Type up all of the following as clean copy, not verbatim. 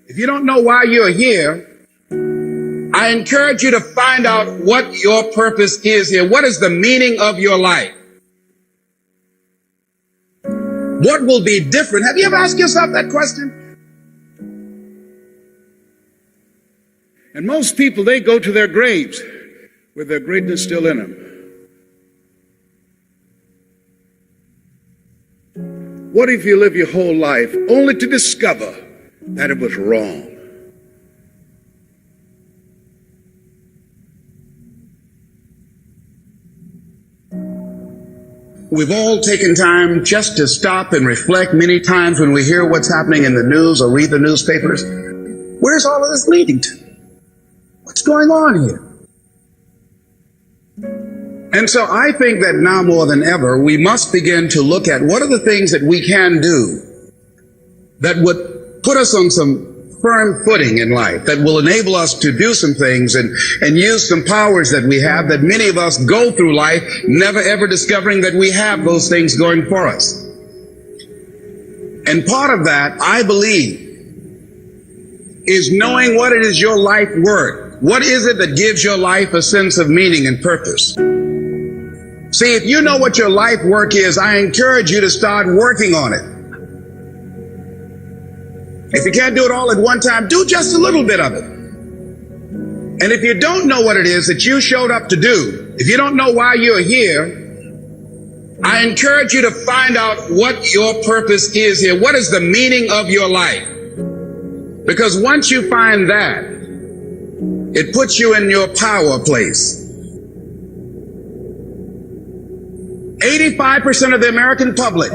If you don't know why you're here, I encourage you to find out what your purpose is here. What is the meaning of your life? What will be different? Have you ever asked yourself that question? And most people, they go to their graves with their greatness still in them. What if you live your whole life only to discover that it was wrong? We've all taken time just to stop and reflect many times when we hear what's happening in the news or read the newspapers. Where's all of this leading to? What's going on here? And so I think that now more than ever, we must begin to look at what are the things that we can do that would put us on some firm footing in life, that will enable us to do some things and use some powers that we have, that many of us go through life never ever discovering that we have those things going for us. And part of that, I believe, is knowing what it is your life worth. What is it that gives your life a sense of meaning and purpose? See, if you know what your life work is, I encourage you to start working on it. If you can't do it all at one time, do just a little bit of it. And if you don't know what it is that you showed up to do, if you don't know why you're here, I encourage you to find out what your purpose is here. What is the meaning of your life? Because once you find that, it puts you in your power place. 85% of the American public,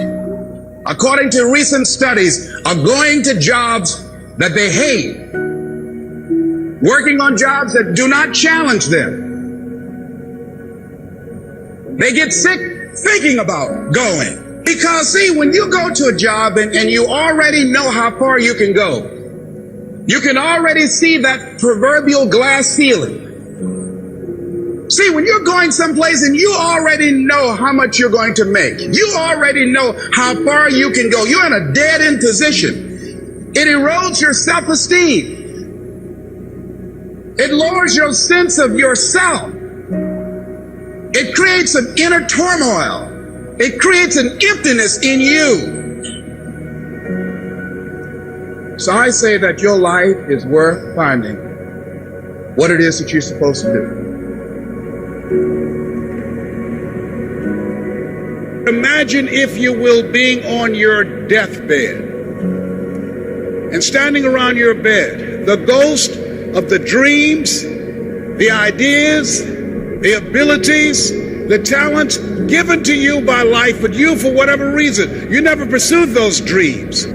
according to recent studies, are going to jobs that they hate, working on jobs that do not challenge them. They get sick thinking about going. Because see, when you go to a job and you already know how far you can go, you can already see that proverbial glass ceiling. See, when you're going someplace and you already know how much you're going to make, you already know how far you can go, you're in a dead-end position. It erodes your self-esteem. It lowers your sense of yourself. It creates an inner turmoil. It creates an emptiness in you. So I say that your life is worth finding what it is that you're supposed to do. Imagine, if you will, being on your deathbed and standing around your bed, the ghost of the dreams, the ideas, the abilities, the talents given to you by life, but you, for whatever reason, you never pursued those dreams.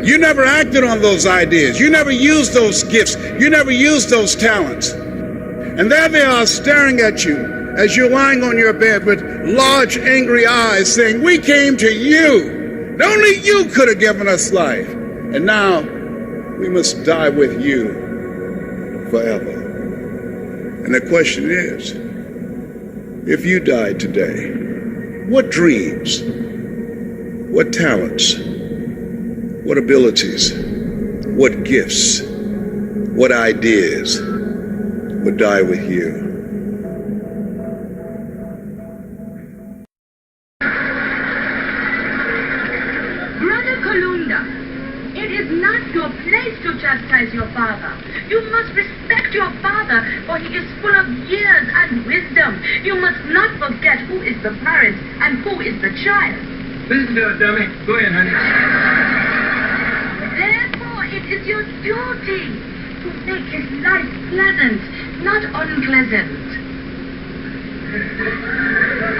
You never acted on those ideas. You never used those gifts. You never used those talents. And there they are staring at you as you're lying on your bed with large, angry eyes saying, "We came to you. Only you could have given us life. And now we must die with you forever." And the question is, if you died today, what dreams, what talents, what abilities, what gifts, what ideas would die with you? Brother Kalunda, it is not your place to chastise your father. You must respect your father, for he is full of years and wisdom. You must not forget who is the parent and who is the child. Listen to it, dummy. Go ahead, honey. Therefore, it is your duty to make his life pleasant, not unpleasant.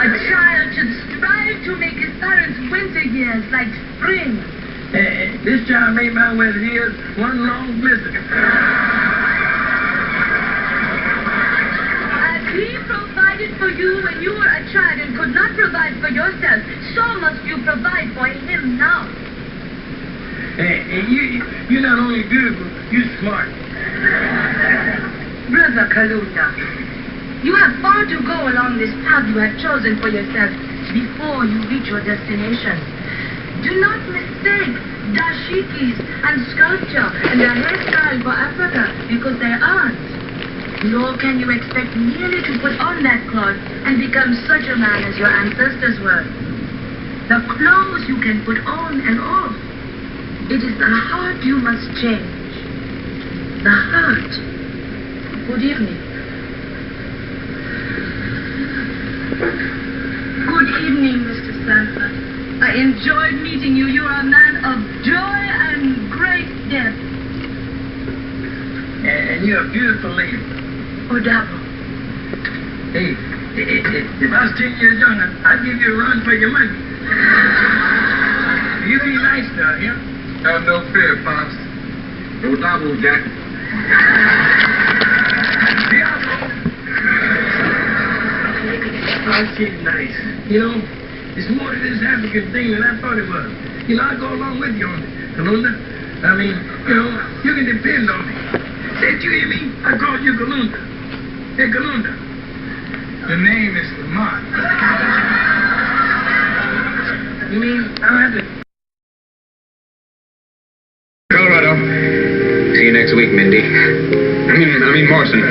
A child should strive to make his parents' winter years like spring. Hey, this child made my winter years one long blizzard. As he provided for you when you were a child and could not provide for yourself, so must you provide for him now. Hey, you're not only beautiful, you're smart. Brother Kalunda, you have far to go along this path you have chosen for yourself before you reach your destination. Do not mistake dashikis and sculpture and their hairstyle for Africa, because they aren't. Nor can you expect merely to put on that cloth and become such a man as your ancestors were. The clothes you can put on and off. It is the heart you must change. The heart. Good evening. Good evening, Mr. Sanford. I enjoyed meeting you. You are a man of joy and great depth. And you're a beautiful lady. Odabo. Hey, if I was 10 years younger, I'd give you a run for your money. You be nice now, yeah? Have no fear, Pops. No double, Jack. Diablo! I seem nice. You know, it's more to this African thing than I thought it was. You know, I go along with you on it, Kalunda. I mean, you know, you can depend on me. Did you hear me? I called you Kalunda. Hey, Kalunda. The name is Lamont. You mean I have to... Colorado. See you next week, Mindy. I mean Morrison.